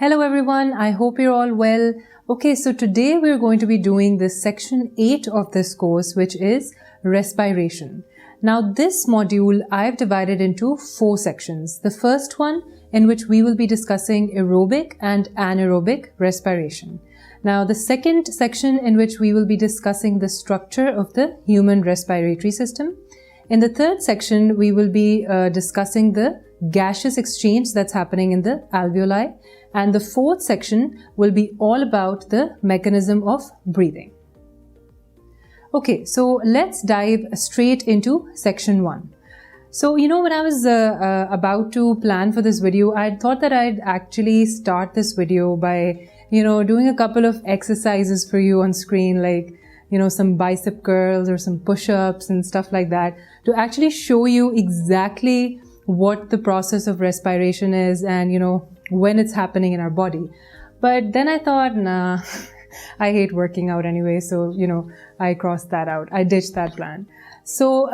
Hello everyone, I hope you're all well. Okay, so today we're going to be doing this section 8 of this course, which is respiration. Now this module I've divided into 4 sections. The first one in which we will be discussing aerobic and anaerobic respiration. Now the second section in which we will be discussing the structure of the human respiratory system. In the third section, we will be discussing the gaseous exchange that's happening in the alveoli. And the fourth section will be all about the mechanism of breathing. Okay, so let's dive straight into section 1. So, when I was about to plan for this video, I thought that I'd actually start this video by, doing a couple of exercises for you on screen, like, some bicep curls or some push-ups and stuff like that, to actually show you exactly what the process of respiration is and, when it's happening in our body. But then I thought, nah, I hate working out anyway, so, I crossed that out. I ditched that plan. So,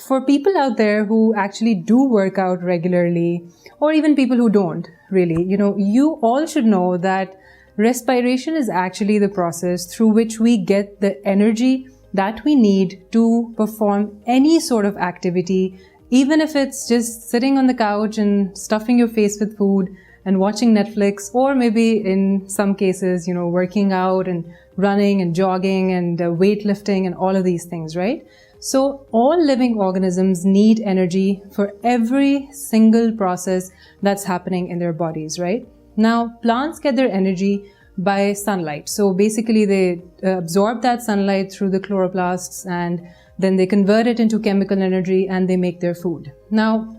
for people out there who actually do work out regularly, or even people who don't really, you all should know that respiration is actually the process through which we get the energy that we need to perform any sort of activity, even if it's just sitting on the couch and stuffing your face with food and watching Netflix, or maybe in some cases, working out and running and jogging and weightlifting and all of these things, right? So all living organisms need energy for every single process that's happening in their bodies, right? Now, plants get their energy by sunlight. So basically they absorb that sunlight through the chloroplasts and then they convert it into chemical energy and they make their food. Now,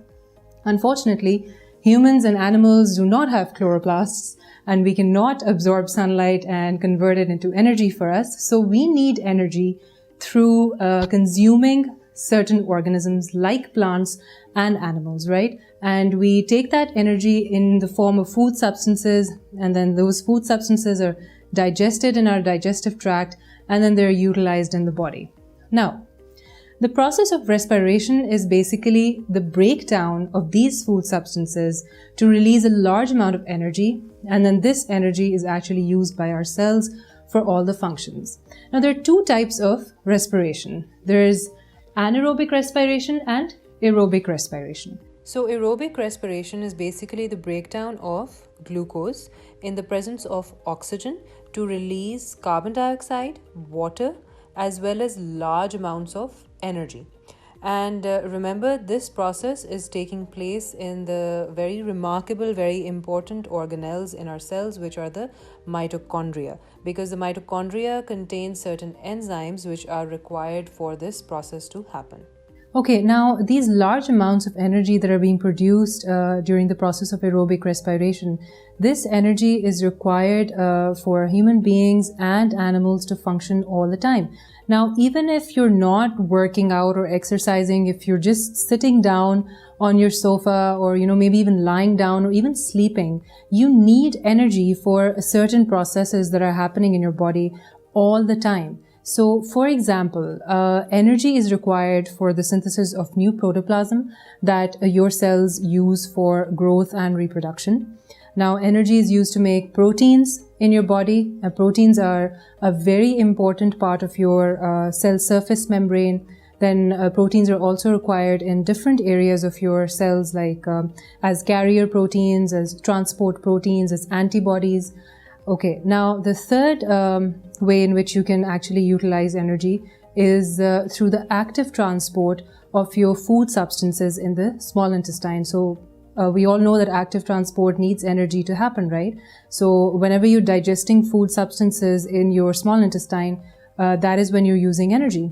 unfortunately, humans and animals do not have chloroplasts and we cannot absorb sunlight and convert it into energy for us. So we need energy through consuming certain organisms like plants and animals, right? And we take that energy in the form of food substances, and then those food substances are digested in our digestive tract, and then they're utilized in the body. Now, the process of respiration is basically the breakdown of these food substances to release a large amount of energy, and then this energy is actually used by our cells for all the functions. Now, there are 2 types of respiration. There is anaerobic respiration and aerobic respiration. So aerobic respiration is basically the breakdown of glucose in the presence of oxygen to release carbon dioxide, water, as well as large amounts of energy. And remember, this process is taking place in the very remarkable, very important organelles in our cells, which are the mitochondria, because the mitochondria contain certain enzymes which are required for this process to happen. Okay, now these large amounts of energy that are being produced during the process of aerobic respiration, this energy is required for human beings and animals to function all the time. Now, even if you're not working out or exercising, if you're just sitting down on your sofa or, maybe even lying down or even sleeping, you need energy for certain processes that are happening in your body all the time. So, for example, energy is required for the synthesis of new protoplasm that your cells use for growth and reproduction. Now, energy is used to make proteins in your body. Proteins are a very important part of your cell surface membrane. Then proteins are also required in different areas of your cells, like as carrier proteins, as transport proteins, as antibodies. Okay, now the third way in which you can actually utilize energy is through the active transport of your food substances in the small intestine. So we all know that active transport needs energy to happen, right? So whenever you're digesting food substances in your small intestine, that is when you're using energy.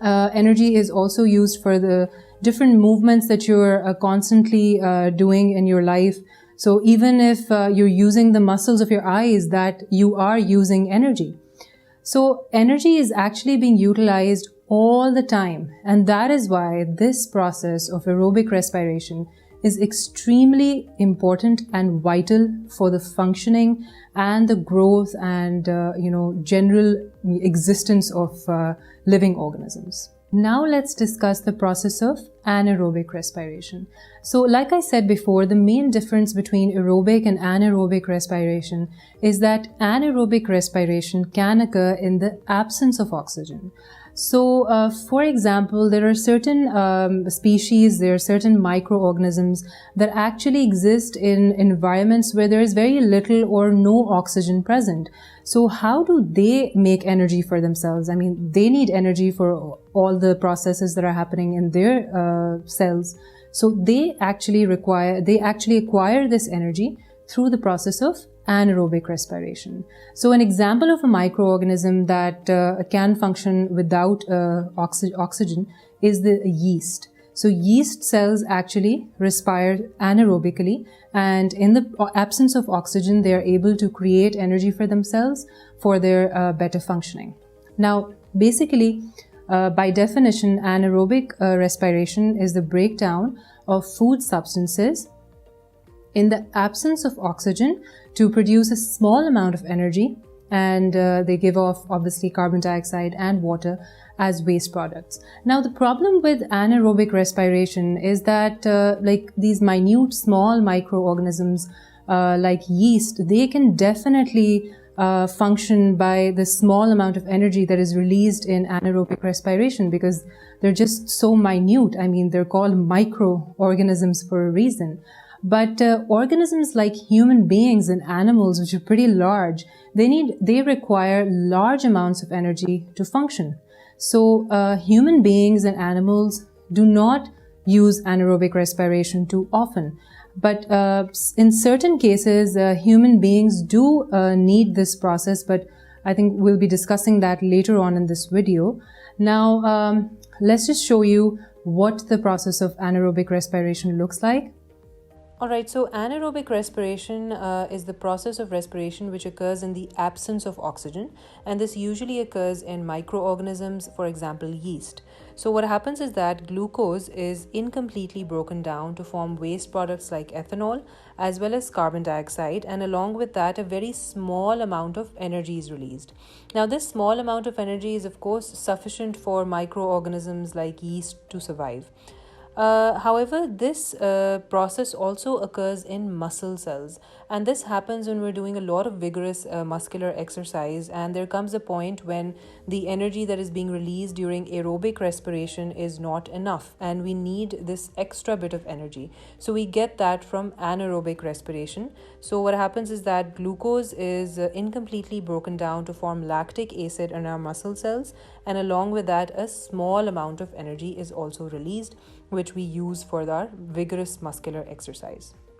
Energy is also used for the different movements that you're constantly doing in your life. So even if you're using the muscles of your eyes, that you are using energy. So energy is actually being utilized all the time. And that is why this process of aerobic respiration is extremely important and vital for the functioning and the growth and, general existence of living organisms. Now let's discuss the process of anaerobic respiration. So like I said before, the main difference between aerobic and anaerobic respiration is that anaerobic respiration can occur in the absence of oxygen. So, for example, there are certain species, there are certain microorganisms that actually exist in environments where there is very little or no oxygen present. So how do they make energy for themselves? I mean, they need energy for all the processes that are happening in their cells. So they actually acquire this energy through the process of anaerobic respiration. So an example of a microorganism that can function without oxygen is the yeast. So yeast cells actually respire anaerobically, and in the absence of oxygen, they are able to create energy for themselves for their better functioning. Now, basically, by definition, anaerobic respiration is the breakdown of food substances in the absence of oxygen to produce a small amount of energy, and they give off obviously carbon dioxide and water as waste products. Now the problem with anaerobic respiration is that like these minute small microorganisms like yeast, they can definitely function by the small amount of energy that is released in anaerobic respiration because they're just so minute. I mean, they're called microorganisms for a reason. But organisms like human beings and animals, which are pretty large, they require large amounts of energy to function. So human beings and animals do not use anaerobic respiration too often. But in certain cases, human beings do need this process, but I think we'll be discussing that later on in this video. Now, let's just show you what the process of anaerobic respiration looks like. Alright, so anaerobic respiration is the process of respiration which occurs in the absence of oxygen, and this usually occurs in microorganisms, for example yeast. So what happens is that glucose is incompletely broken down to form waste products like ethanol as well as carbon dioxide, and along with that a very small amount of energy is released. Now this small amount of energy is of course sufficient for microorganisms like yeast to survive. However, this process also occurs in muscle cells, and this happens when we're doing a lot of vigorous muscular exercise, and there comes a point when the energy that is being released during aerobic respiration is not enough and we need this extra bit of energy. So we get that from anaerobic respiration. So what happens is that glucose is incompletely broken down to form lactic acid in our muscle cells, and along with that a small amount of energy is also released, which we use for our vigorous muscular exercise.